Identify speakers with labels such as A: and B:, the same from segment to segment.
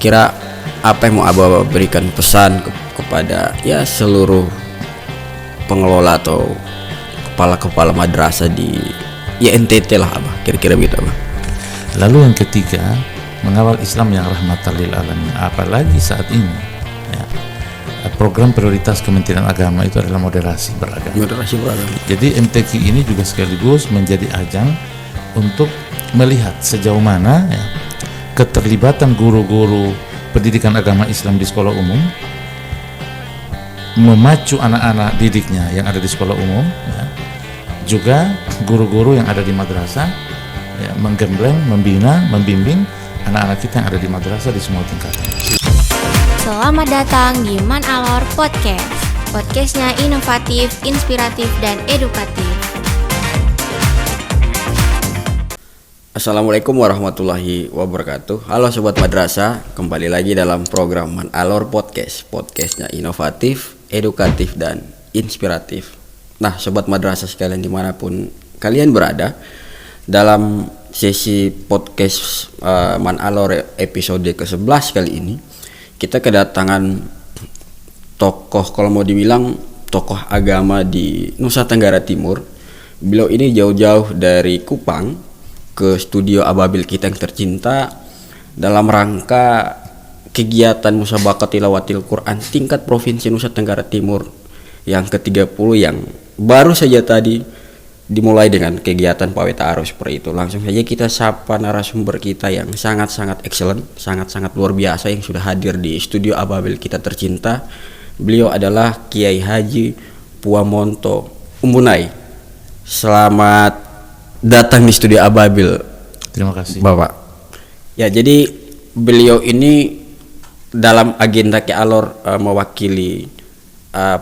A: kira-kira apa yang mau Abah berikan pesan kepada ya seluruh pengelola atau kepala-kepala madrasah di ya NTT lah Abah, kira-kira begitu Abah.
B: Lalu yang ketiga, mengawal Islam yang rahmatan lil alamin, apalagi saat ini ya, program prioritas Kementerian Agama itu adalah moderasi beragama. Jadi MTQ ini juga sekaligus menjadi ajang untuk melihat sejauh mana ya, keterlibatan guru-guru pendidikan agama Islam di sekolah umum, memacu anak-anak didiknya yang ada di sekolah umum ya, juga guru-guru yang ada di madrasah ya, menggembleng, membina, membimbing anak-anak kita yang ada di madrasah di semua tingkatan.
C: Selamat datang di Man Alor Podcast. Podcastnya inovatif, inspiratif, dan edukatif.
A: Assalamualaikum warahmatullahi wabarakatuh. Halo Sobat Madrasah, kembali lagi dalam program Man Alor Podcast. Podcastnya inovatif, edukatif, dan inspiratif. Nah Sobat Madrasah sekalian dimanapun kalian berada, dalam sesi podcast Man Alor episode ke-11 kali ini, kita kedatangan tokoh, kalau mau dibilang tokoh agama di Nusa Tenggara Timur. Beliau ini jauh-jauh dari Kupang ke studio Ababil kita yang tercinta dalam rangka kegiatan Musabaqah Tilawatil Quran tingkat Provinsi Nusa Tenggara Timur yang ke-30 yang baru saja tadi dimulai dengan kegiatan Pawai Ta'aruf seperti itu. Langsung saja kita sapa narasumber kita yang sangat-sangat excellent, sangat-sangat luar biasa yang sudah hadir di studio Ababil kita tercinta. Beliau adalah Kiai Haji Puamonto Umbunai. Selamat datang di studio Ababil.
B: Terima kasih
A: Bapak. Ya, jadi beliau ini dalam agenda Ki Alor mewakili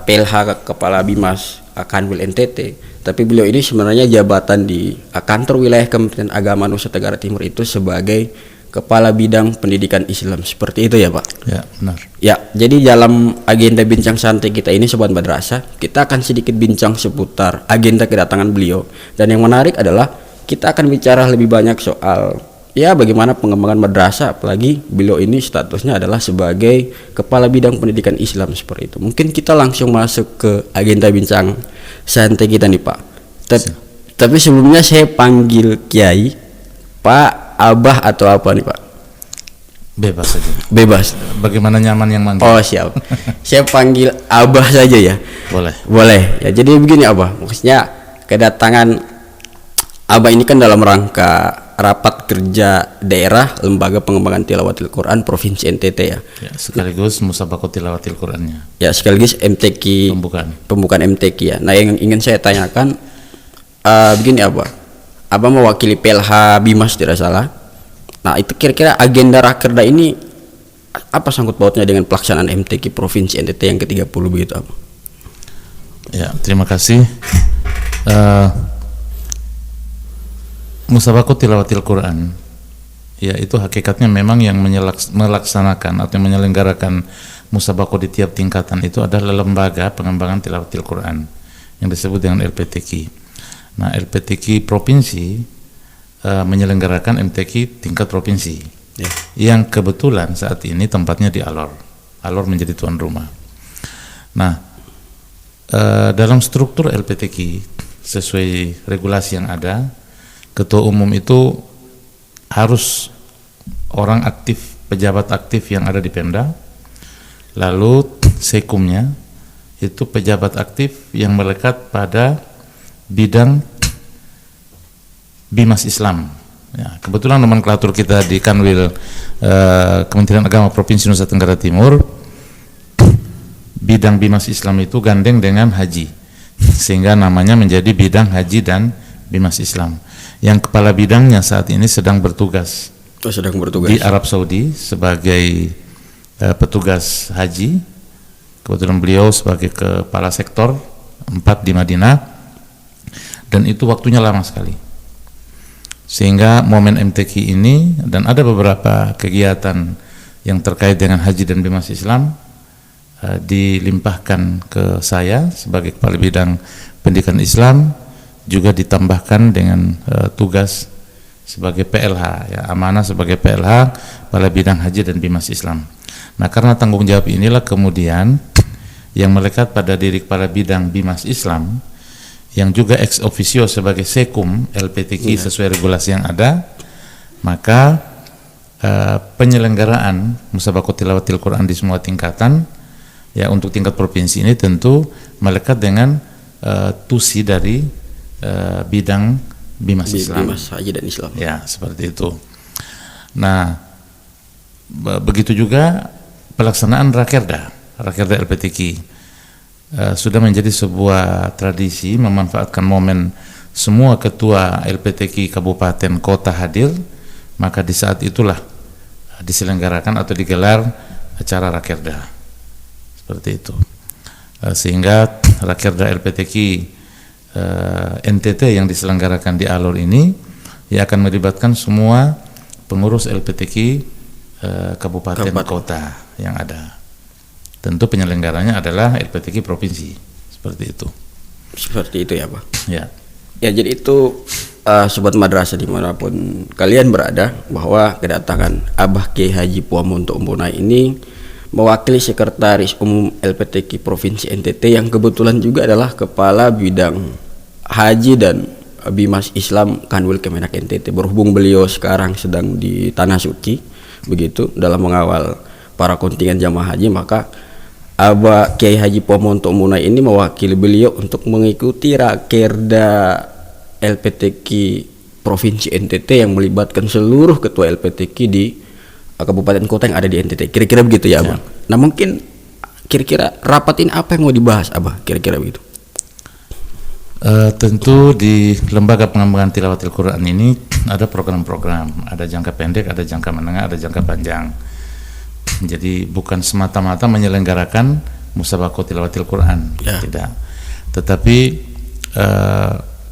A: PLH Kepala Bimas Kanwil NTT, tapi beliau ini sebenarnya jabatan di kantor wilayah Kementerian Agama Nusa Tenggara Timur itu sebagai Kepala Bidang Pendidikan Islam, seperti itu ya Pak?
B: Ya, benar.
A: Ya, jadi dalam agenda bincang santai kita ini Sobat Madrasah, kita akan sedikit bincang seputar agenda kedatangan beliau. Dan yang menarik adalah kita akan bicara lebih banyak soal ya bagaimana pengembangan madrasah, apalagi beliau ini statusnya adalah sebagai Kepala Bidang Pendidikan Islam seperti itu. Mungkin kita langsung masuk ke agenda bincang santai kita nih Pak. Tapi sebelumnya saya panggil Kiai, Pak, Abah atau apa nih Pak?
B: Bebas saja.
A: Bebas.
B: Bagaimana nyaman yang manggil?
A: Oh siap. Saya panggil Abah saja ya.
B: Boleh.
A: Boleh. Ya jadi begini Abah, maksudnya kedatangan Abah ini kan dalam rangka rapat kerja daerah Lembaga Pengembangan Tilawatil Quran Provinsi NTT ya.
B: Ya, sekaligus Musabaqah Tilawatil Qurannya.
A: Ya, sekaligus MTQ pembukaan MTQ ya. Nah, yang ingin saya tanyakan begini Abah mewakili PLH Bimas tidak salah. Nah, itu kira-kira agenda rakerda ini apa sangkut pautnya dengan pelaksanaan MTQ Provinsi NTT yang ke-30 begitu Abah?
B: Ya, terima kasih. Musabaqah Tilawatil Quran ya itu hakikatnya memang yang melaksanakan atau menyelenggarakan musabaqah di tiap tingkatan itu adalah Lembaga Pengembangan Tilawatil Quran yang disebut dengan LPTQ. Nah, LPTQ provinsi menyelenggarakan MTQ tingkat provinsi yang kebetulan saat ini tempatnya di Alor. Alor menjadi tuan rumah. Nah, dalam struktur LPTQ sesuai regulasi yang ada, Ketua Umum itu harus orang aktif, pejabat aktif yang ada di Pemda. Lalu sekumnya itu pejabat aktif yang melekat pada bidang Bimas Islam. Ya, kebetulan nomenklatur kita di Kanwil Kementerian Agama Provinsi Nusa Tenggara Timur, bidang Bimas Islam itu gandeng dengan haji, sehingga namanya menjadi bidang haji dan Bimas Islam. Yang kepala bidangnya saat ini sedang bertugas di Arab Saudi sebagai petugas haji. Kebetulan beliau sebagai kepala sektor 4 di Madinah, dan itu waktunya lama sekali. Sehingga momen MTQ ini dan ada beberapa kegiatan yang terkait dengan haji dan Bimas Islam dilimpahkan ke saya sebagai kepala bidang pendidikan Islam, juga ditambahkan dengan tugas sebagai PLH, ya, amanah sebagai PLH pada bidang haji dan bimas Islam. Nah, karena tanggung jawab inilah kemudian yang melekat pada diri kepala bidang bimas Islam yang juga ex officio sebagai sekum LPTQ sesuai regulasi yang ada, maka penyelenggaraan musabaqah tilawatil Quran di semua tingkatan, ya, untuk tingkat provinsi ini tentu melekat dengan tusi dari bidang bimas Islam,
A: bimas haji dan Islam.
B: ya, seperti itu. Nah, begitu juga pelaksanaan rakerda LPTQ sudah menjadi sebuah tradisi memanfaatkan momen semua ketua LPTQ kabupaten kota hadir, maka di saat itulah diselenggarakan atau digelar acara rakerda seperti itu, sehingga rakerda LPTQ NTT yang diselenggarakan di Alor ini ya akan melibatkan semua pengurus LPTQ kabupaten kota yang ada. Tentu penyelenggaranya adalah LPTQ provinsi, seperti itu.
A: Seperti itu ya, Pak.
B: Ya.
A: Ya, jadi itu sobat madrasah dimanapun kalian berada, bahwa kedatangan Abah Kiai Haji Puamonto Umbonai ini mewakili Sekretaris Umum LPTQ Provinsi NTT yang kebetulan juga adalah Kepala Bidang Haji dan Bimas Islam Kanwil Kemenak NTT. Berhubung beliau sekarang sedang di Tanah Suci, begitu, dalam mengawal para kontingen jamaah haji, maka Abah Kiai Haji Puamonto Umbonai ini mewakili beliau untuk mengikuti rakerda LPTQ Provinsi NTT yang melibatkan seluruh ketua LPTQ di kabupaten kota yang ada di NTT. Kira-kira begitu ya, Abang. Nah, mungkin kira-kira rapat ini apa yang mau dibahas, Abah? Kira-kira begitu.
B: Tentu di Lembaga Pengembangan Tilawatil Quran ini ada program-program, ada jangka pendek, ada jangka menengah, ada jangka panjang. Jadi bukan semata-mata menyelenggarakan musabaqah tilawatil Quran, tidak. Tetapi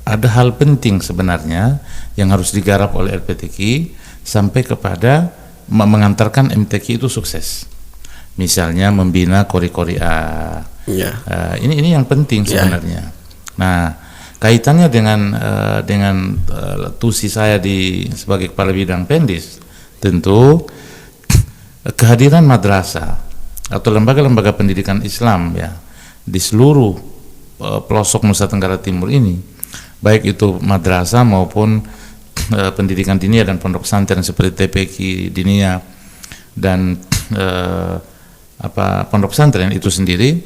B: ada hal penting sebenarnya yang harus digarap oleh LPTQ sampai kepada mengantarkan MTQ itu sukses. Misalnya membina kori-kori A. Ini yang penting sebenarnya. Nah, kaitannya dengan tusi saya sebagai kepala bidang Pendis, tentu kehadiran madrasah atau lembaga-lembaga pendidikan Islam ya di seluruh pelosok Nusa Tenggara Timur ini, baik itu madrasah maupun pendidikan dinia dan pondok pesantren seperti TPQ dinia dan pondok pesantren itu sendiri,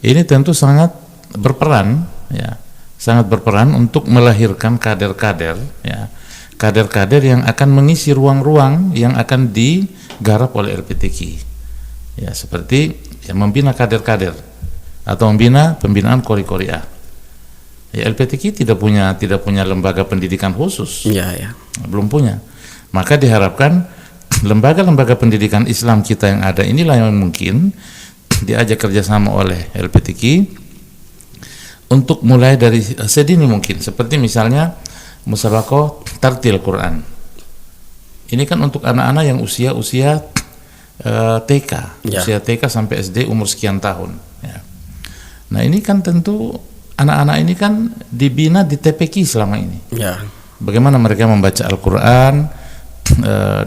B: ini tentu sangat berperan untuk melahirkan kader-kader yang akan mengisi ruang-ruang yang akan digarap oleh LPTQ, ya, seperti membina kader-kader atau membina pembinaan kori-kori A. Ya, LPTQ tidak punya lembaga pendidikan khusus, belum punya. Maka diharapkan lembaga-lembaga pendidikan Islam kita yang ada inilah yang mungkin diajak kerjasama oleh LPTQ untuk mulai dari sedini mungkin, seperti misalnya musabaqah tartil Quran. Ini kan untuk anak-anak yang usia TK, usia TK sampai SD umur sekian tahun. Ya. Nah, ini kan tentu anak-anak ini kan dibina di TPQ selama ini. Bagaimana mereka membaca Al-Quran,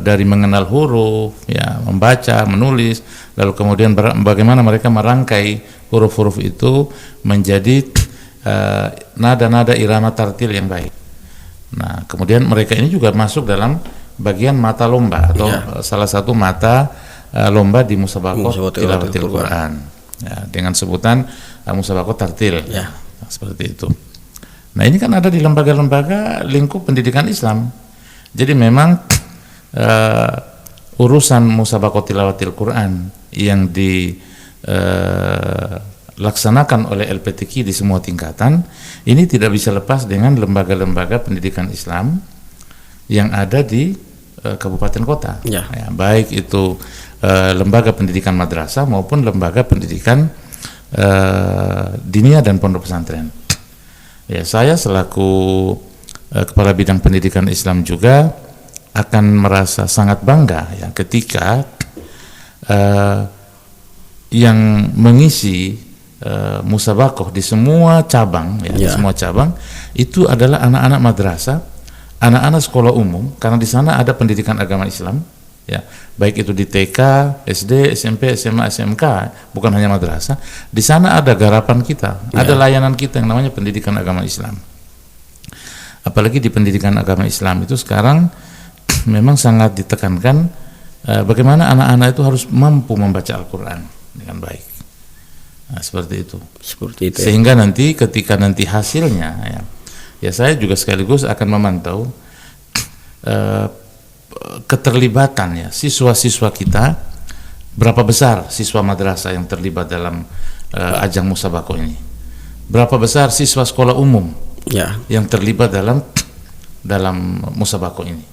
B: dari mengenal huruf, ya, membaca, menulis, lalu kemudian bagaimana mereka merangkai huruf-huruf itu menjadi nada-nada irama tartil yang baik. Nah, kemudian mereka ini juga masuk dalam bagian mata lomba atau salah satu mata lomba di musabaqah tilawatil Quran, ya, dengan sebutan musabaqah tartil, seperti itu. Nah, ini kan ada di lembaga-lembaga lingkup pendidikan Islam. Jadi memang urusan musabaqah tilawatil Quran yang dilaksanakan oleh LPTQ di semua tingkatan ini tidak bisa lepas dengan lembaga-lembaga pendidikan Islam yang ada di kabupaten kota, ya, baik itu lembaga pendidikan madrasah maupun lembaga pendidikan dinia dan pondok pesantren. Ya, saya selaku kepala bidang pendidikan Islam juga akan merasa sangat bangga ya ketika yang mengisi musabaqah di semua cabang, ya, di semua cabang itu adalah anak-anak madrasah anak-anak sekolah umum, karena di sana ada pendidikan agama Islam, ya, baik itu di TK, SD, SMP, SMA, SMK, bukan hanya madrasah. Di sana ada garapan kita, ada layanan kita yang namanya pendidikan agama Islam. Apalagi di pendidikan agama Islam itu sekarang memang sangat ditekankan bagaimana anak-anak itu harus mampu membaca Al-Quran dengan baik. Nah, seperti itu.
A: Seperti itu.
B: Sehingga nanti ketika nanti hasilnya, ya saya juga sekaligus akan memantau keterlibatan ya siswa-siswa kita, berapa besar siswa madrasah yang terlibat dalam ajang musabaqah ini, berapa besar siswa sekolah umum yang terlibat dalam musabaqah ini.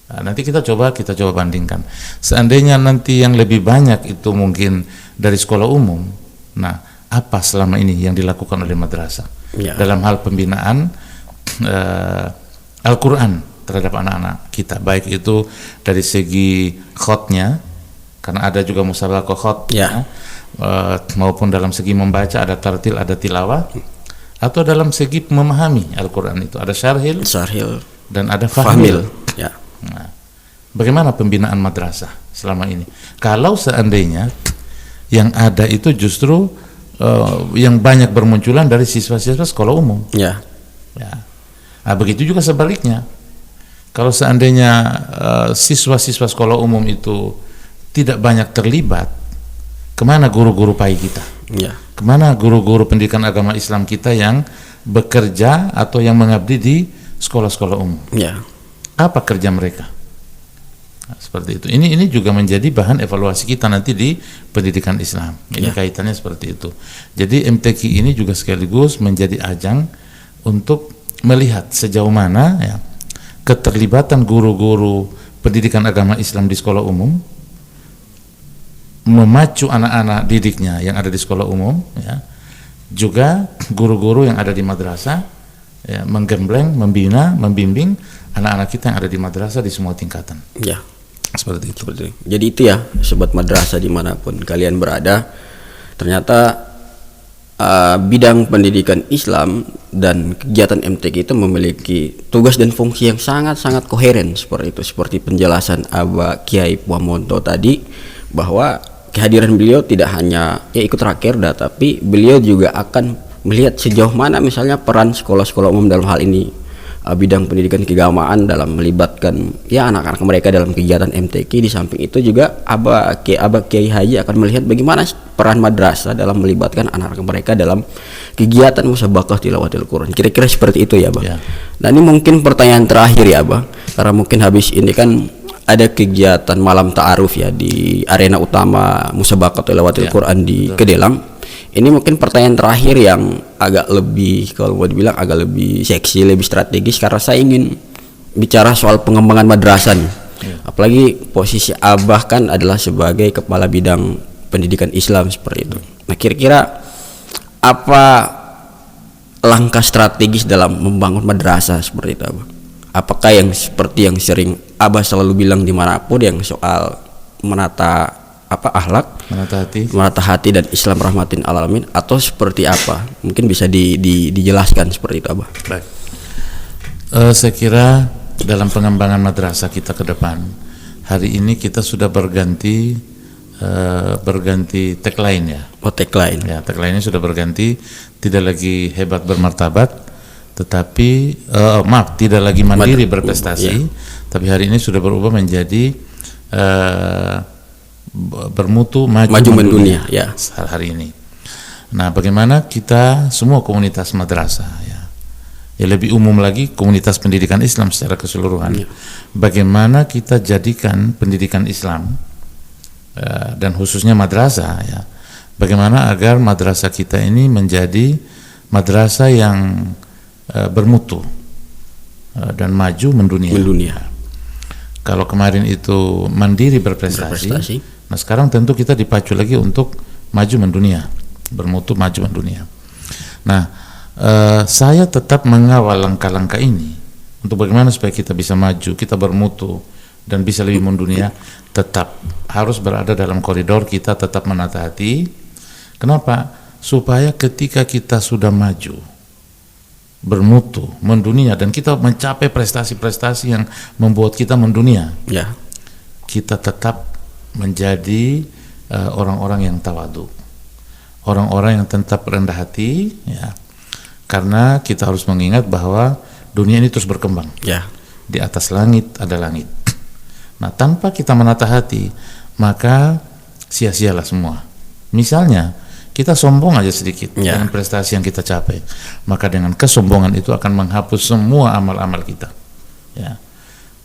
B: Nah, nanti kita coba bandingkan. Seandainya nanti yang lebih banyak itu mungkin dari sekolah umum, nah apa selama ini yang dilakukan oleh madrasah dalam hal pembinaan Al-Quran terhadap anak-anak kita, baik itu dari segi khotnya, karena ada juga musabaqah khot, maupun dalam segi membaca, ada tartil, ada tilawah, atau dalam segi memahami Al-Quran itu ada syarhil dan ada fahmil. Nah, bagaimana pembinaan madrasah selama ini? Kalau seandainya yang ada itu justru yang banyak bermunculan dari siswa-siswa sekolah umum. Nah, begitu juga sebaliknya. Kalau seandainya siswa-siswa sekolah umum itu tidak banyak terlibat, kemana guru-guru PAI kita? Kemana guru-guru pendidikan agama Islam kita yang bekerja atau yang mengabdi di sekolah-sekolah umum? Apa kerja mereka? Nah, seperti itu. Ini juga menjadi bahan evaluasi kita nanti di pendidikan Islam. Ini kaitannya seperti itu. Jadi MTQ ini juga sekaligus menjadi ajang untuk melihat sejauh mana keterlibatan guru-guru pendidikan agama Islam di sekolah umum, memacu anak-anak didiknya yang ada di sekolah umum, juga guru-guru yang ada di madrasah, menggembleng, membina, membimbing anak-anak kita yang ada di madrasah di semua tingkatan. Seperti itu.
A: Jadi itu ya, sobat madrasah dimanapun kalian berada, ternyata bidang pendidikan Islam dan kegiatan MTQ itu memiliki tugas dan fungsi yang sangat-sangat koheren seperti itu. Seperti penjelasan Abah Kiai Puamonto tadi, bahwa kehadiran beliau tidak hanya ikut rakerda, tapi beliau juga akan melihat sejauh mana misalnya peran sekolah-sekolah umum dalam hal ini, bidang pendidikan keagamaan dalam melibatkan anak-anak mereka dalam kegiatan MTQ. Di samping itu juga Abah Kiai Haji akan melihat bagaimana peran madrasah dalam melibatkan anak-anak mereka dalam kegiatan musabaqah tilawatil Quran. Kira-kira seperti itu ya, Bang. Nah, ini mungkin pertanyaan terakhir ya, Bang, karena mungkin habis ini kan ada kegiatan malam ta'aruf ya di arena utama musabaqah tilawatil Quran di Kedelang. Ini mungkin pertanyaan terakhir yang agak lebih, kalau mau dibilang agak lebih seksi, lebih strategis, karena saya ingin bicara soal pengembangan madrasah nih. Apalagi posisi Abah kan adalah sebagai kepala bidang pendidikan Islam seperti itu. Nah, kira-kira apa langkah strategis dalam membangun madrasah seperti itu, Abah? Apakah yang seperti yang sering Abah selalu bilang dimanapun, yang soal menata akhlak, menata hati dan Islam rahmatin alamin, atau seperti apa? Mungkin bisa dijelaskan seperti itu, Abah.
B: Baik. Saya kira dalam pengembangan madrasah kita ke depan, hari ini kita sudah berganti tagline ya.
A: Tagline.
B: Ya, tagline-nya sudah berganti, tidak lagi hebat bermartabat, tetapi tidak lagi mandiri berprestasi, tapi hari ini sudah berubah menjadi bermutu maju mendunia hari ini. Nah, bagaimana kita semua komunitas madrasah ya lebih umum lagi komunitas pendidikan Islam secara keseluruhan, bagaimana kita jadikan pendidikan Islam dan khususnya madrasah bagaimana agar madrasah kita ini menjadi madrasah yang bermutu dan maju mendunia. Kalau kemarin itu mandiri berprestasi, nah sekarang tentu kita dipacu lagi untuk maju mendunia, bermutu maju mendunia. Nah, saya tetap mengawal langkah-langkah ini untuk bagaimana supaya kita bisa maju, kita bermutu dan bisa lebih mendunia. Tetap harus berada dalam koridor, kita tetap menata hati. Kenapa? Supaya ketika kita sudah maju, bermutu, mendunia, dan kita mencapai prestasi-prestasi yang membuat kita mendunia,
A: Ya.
B: kita tetap menjadi orang-orang yang tawadu, orang-orang yang tetap rendah hati, ya. Karena kita harus mengingat bahwa dunia ini terus berkembang.
A: Ya.
B: Di atas langit ada langit. Nah, tanpa kita menata hati, maka sia-sialah semua. Misalnya, kita sombong aja sedikit dengan prestasi yang kita capai, maka dengan kesombongan itu akan menghapus semua amal-amal kita. Ya.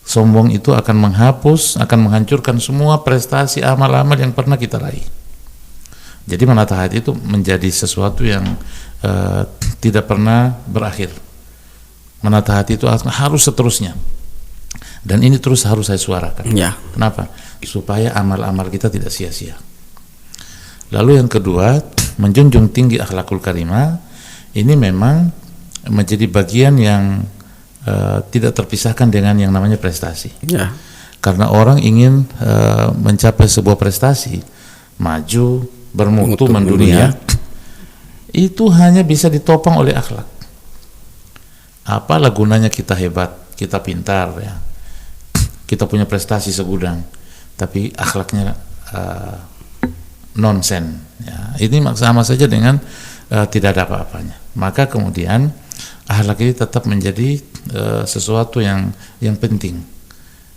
B: Sombong itu akan menghapus, akan menghancurkan semua prestasi amal-amal yang pernah kita raih. Jadi menata hati itu menjadi sesuatu yang tidak pernah berakhir. Menata hati itu harus seterusnya. Dan ini terus harus saya suarakan.
A: Ya.
B: Kenapa? Supaya amal-amal kita tidak sia-sia. Lalu yang kedua, menjunjung tinggi akhlakul karimah. Ini memang menjadi bagian yang tidak terpisahkan dengan yang namanya prestasi.
A: Ya.
B: Karena orang ingin mencapai sebuah prestasi, maju, bermutu, mendunia, itu hanya bisa ditopang oleh akhlak. Apalah gunanya kita hebat, kita pintar, ya, kita punya prestasi segudang, tapi akhlaknya nonsen, ya. Ini sama saja dengan tidak ada apa-apanya. Maka kemudian akhlak ini tetap menjadi sesuatu yang penting,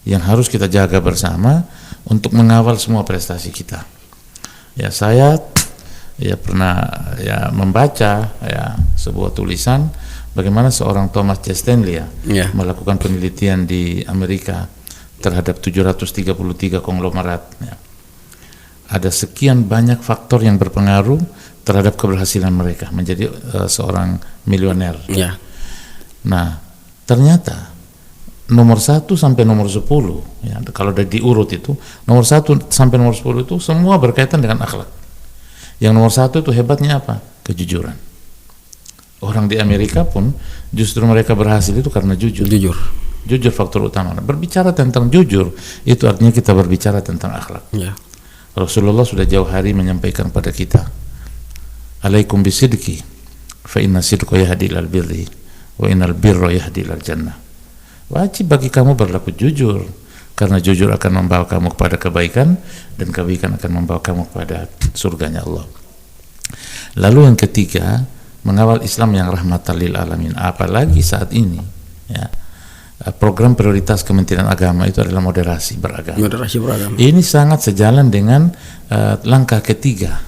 B: yang harus kita jaga bersama untuk mengawal semua prestasi kita. Ya, saya pernah membaca sebuah tulisan bagaimana seorang Thomas J. Stanley melakukan penelitian di Amerika terhadap 733 konglomerat. Ada sekian banyak faktor yang berpengaruh terhadap keberhasilan mereka menjadi seorang miliuner. Nah, ternyata nomor 1 sampai nomor 10, kalau udah diurut itu, nomor 1 sampai nomor 10 itu semua berkaitan dengan akhlak. Yang nomor 1 itu hebatnya apa? Kejujuran. Orang di Amerika pun justru mereka berhasil itu karena jujur. Jujur faktor utama. Berbicara tentang jujur itu artinya kita berbicara tentang akhlak. Rasulullah sudah jauh hari menyampaikan pada kita, alaikum bisidqi fa inna sidqa yahdi ilal birri wa innal birra yahdi ilal jannah. Wajib bagi kamu berlaku jujur, karena jujur akan membawa kamu kepada kebaikan, dan kebaikan akan membawa kamu kepada surganya Allah. Lalu yang ketiga, mengawal Islam yang rahmatan lil alamin. Apalagi saat ini, program prioritas Kementerian Agama itu adalah moderasi beragama. Ini sangat sejalan dengan langkah ketiga,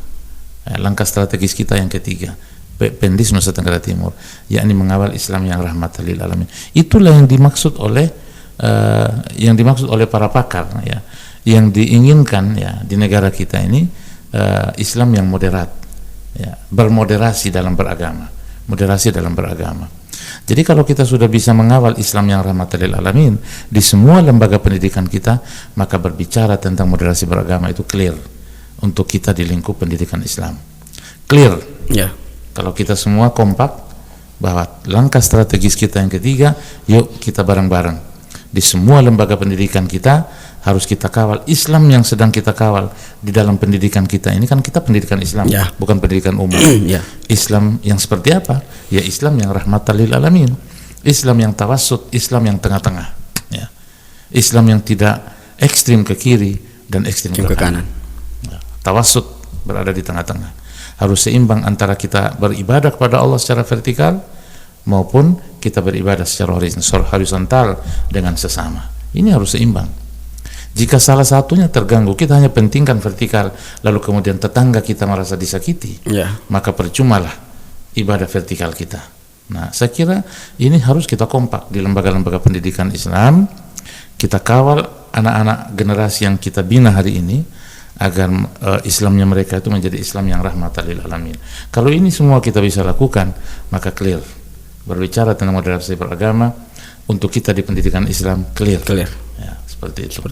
B: langkah strategis kita yang ketiga, Pendis Nusa Tenggara Timur, yakni mengawal Islam yang rahmatan lil alamin. Itulah yang dimaksud oleh para pakar, yang diinginkan di negara kita ini, Islam yang moderat, bermoderasi dalam beragama, moderasi dalam beragama. Jadi kalau kita sudah bisa mengawal Islam yang rahmatan lil alamin di semua lembaga pendidikan kita, maka berbicara tentang moderasi beragama itu clear untuk kita di lingkup pendidikan Islam. Clear. Kalau kita semua kompak bahwa langkah strategis kita yang ketiga, yuk kita bareng-bareng di semua lembaga pendidikan kita harus kita kawal Islam yang sedang kita kawal di dalam pendidikan kita. Ini kan kita pendidikan Islam, bukan pendidikan umum. Islam yang seperti apa? Ya Islam yang rahmatan lil alamin, Islam yang tawassut, Islam yang tengah-tengah, Islam yang tidak ekstrim ke kiri dan ekstrim ke kanan. Tawassut, berada di tengah-tengah. Harus seimbang antara kita beribadah kepada Allah secara vertikal maupun kita beribadah secara horizontal dengan sesama. Ini harus seimbang. Jika salah satunya terganggu, kita hanya pentingkan vertikal, lalu kemudian tetangga kita merasa disakiti, maka percumalah ibadah vertikal kita. Nah, saya kira ini harus kita kompak di lembaga-lembaga pendidikan Islam. Kita kawal anak-anak generasi yang kita bina hari ini agar Islamnya mereka itu menjadi Islam yang rahmatan lil alamin. Kalau ini semua kita bisa lakukan, maka clear. Berbicara tentang moderasi beragama untuk kita di pendidikan Islam clear. Seperti itu.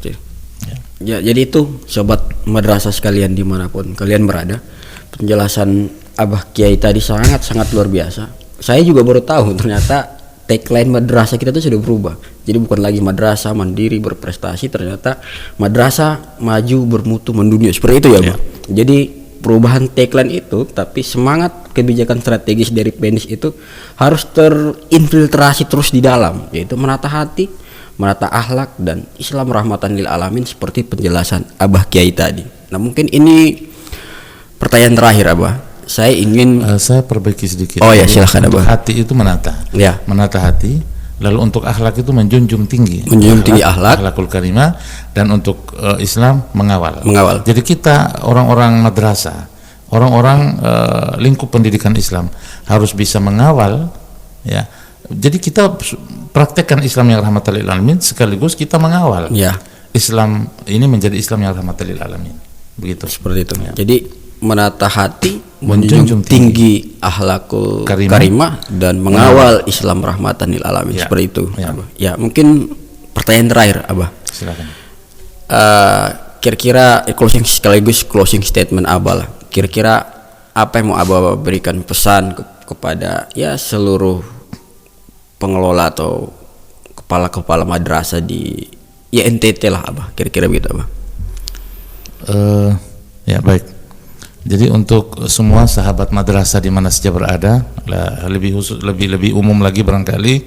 A: Jadi itu sobat madrasah sekalian dimanapun kalian berada, penjelasan Abah Kiai tadi sangat luar biasa. Saya juga baru tahu ternyata tagline madrasah kita itu sudah berubah. Jadi bukan lagi madrasah mandiri berprestasi, ternyata madrasah maju bermutu mendunia. Seperti itu ya, Pak. Jadi perubahan tagline itu, tapi semangat kebijakan strategis dari Pendis itu harus terinfiltrasi terus di dalam, yaitu menata hati, menata akhlak, dan Islam rahmatan lil alamin seperti penjelasan Abah Kiai tadi. Nah mungkin ini pertanyaan terakhir Abah. Saya ingin
B: saya perbaiki sedikit.
A: Oh ya, silakan
B: Untuk
A: Abah.
B: hati itu menata.
A: Ya.
B: Menata hati. Lalu untuk akhlak itu menjunjung tinggi.
A: Menjunjung tinggi akhlak.
B: Akhlakul karimah. Dan untuk Islam mengawal.
A: Mengawal.
B: Jadi kita orang-orang madrasah, orang-orang lingkup pendidikan Islam harus bisa mengawal, ya. Jadi kita praktekkan Islam yang rahmatan lil alamin sekaligus kita mengawal.
A: Ya.
B: Islam ini menjadi Islam yang rahmatan lil alamin. Begitu.
A: Seperti itu.
B: Ya.
A: Jadi menata hati, menjunjung tinggi akhlakul karimah dan mengawal Islam rahmatan lil alamin.
B: Ya.
A: Seperti itu.
B: Ya.
A: Abah. Ya, mungkin pertanyaan terakhir Abah.
B: Silakan.
A: Kira-kira closing statement Abah lah. Kira-kira apa yang mau Abah berikan pesan kepada ya seluruh pengelola atau kepala-kepala madrasah di ya NTT lah Abah, kira-kira begitu Abah.
B: Ya baik. Jadi untuk semua sahabat madrasah di mana saja berada, lebih umum lagi barangkali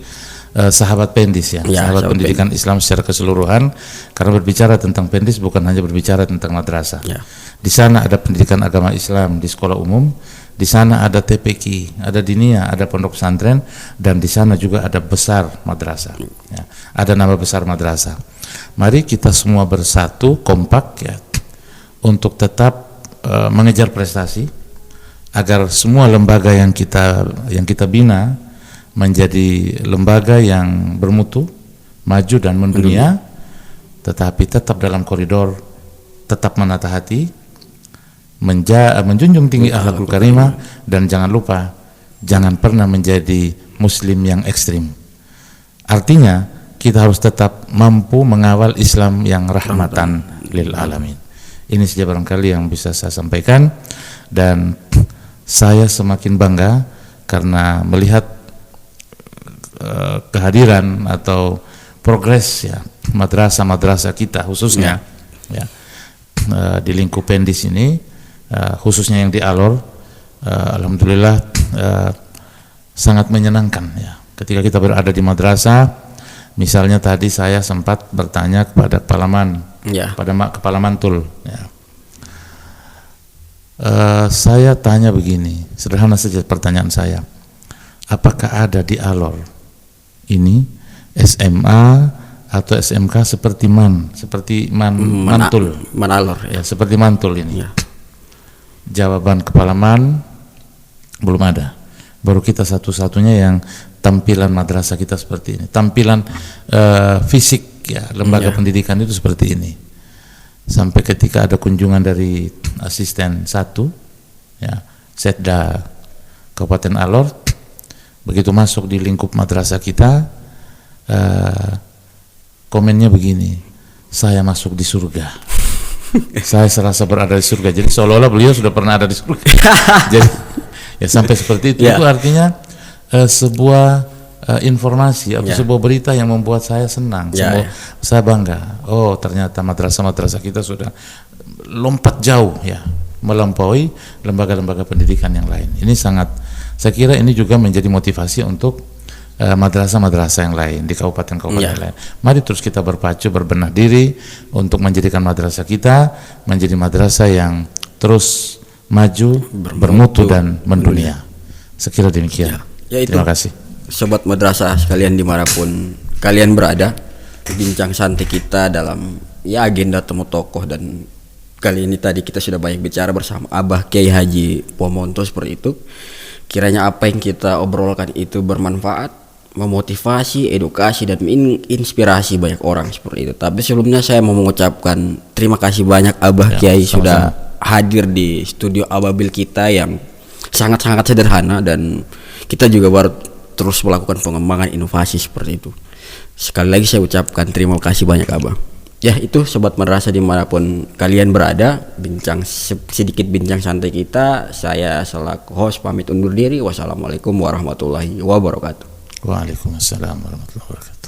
B: sahabat Pendis ya, sahabat pendidikan Islam secara keseluruhan, karena berbicara tentang Pendis bukan hanya berbicara tentang madrasah. Ya. Di sana ada pendidikan agama Islam di sekolah umum, di sana ada TPQ, ada diniyah, ada pondok pesantren, dan di sana juga ada besar madrasah. Ya. Ada nama besar madrasah. Mari kita semua bersatu, kompak ya, untuk tetap mengejar prestasi, agar semua lembaga yang kita bina menjadi lembaga yang bermutu, maju dan mendunia, tetapi tetap dalam koridor, tetap menata hati, menjunjung tinggi akhlakul karimah, dan jangan lupa jangan pernah menjadi muslim yang ekstrim. Artinya kita harus tetap mampu mengawal Islam yang rahmatan lil alamin. Ini saja barangkali yang bisa saya sampaikan, dan saya semakin bangga karena melihat kehadiran atau progres ya madrasah-madrasah kita khususnya ya di lingkup Pendis ini, khususnya yang di Alor, alhamdulillah sangat menyenangkan ya ketika kita berada di madrasah. Misalnya tadi saya sempat bertanya kepada kepala mantul ya. Saya tanya begini, sederhana saja pertanyaan saya, apakah ada di Alor ini SMA atau SMK seperti mantul
A: Alor
B: ya, seperti mantul ini
A: ya.
B: Jawaban kepala man, belum ada. Baru kita satu-satunya yang tampilan madrasah kita seperti ini, tampilan fisik ya lembaga pendidikan itu seperti ini. Sampai ketika ada kunjungan dari asisten 1 ya Setda Kabupaten Alor, begitu masuk di lingkup madrasah kita, komennya begini, saya masuk di surga. Saya serasa berada di surga. Jadi seolah-olah beliau sudah pernah ada di surga. Jadi ya sampai seperti itu. Itu artinya sebuah informasi atau sebuah berita yang membuat saya senang, saya bangga. Oh, ternyata madrasah-madrasah kita sudah lompat jauh ya, melampaui lembaga-lembaga pendidikan yang lain. Ini saya kira ini juga menjadi motivasi untuk madrasah-madrasah yang lain di kabupaten-kabupaten lain. Mari terus kita berpacu, berbenah diri untuk menjadikan madrasah kita menjadi madrasah yang terus maju, bermutu dan mendunia. Sekira demikian. Terima kasih.
A: Sobat madrasah sekalian dimanapun kalian berada, bincang santai kita dalam agenda temu tokoh, dan kali ini tadi kita sudah banyak bicara bersama Abah Kiai Haji Pomonto seperti itu. Kiranya apa yang kita obrolkan itu bermanfaat, memotivasi, edukasi, dan menginspirasi banyak orang seperti itu. Tapi sebelumnya saya mau mengucapkan terima kasih banyak Abah Kiai sudah hadir di studio Ababil kita yang sangat-sangat sederhana, dan kita juga baru terus melakukan pengembangan inovasi seperti itu. Sekali lagi saya ucapkan terima kasih banyak Abah. Ya itu sobat madrasah dimanapun kalian berada, sedikit bincang santai kita. Saya selaku host pamit undur diri. Wassalamualaikum warahmatullahi wabarakatuh.
B: Waalaikumsalam warahmatullahi wabarakatuh.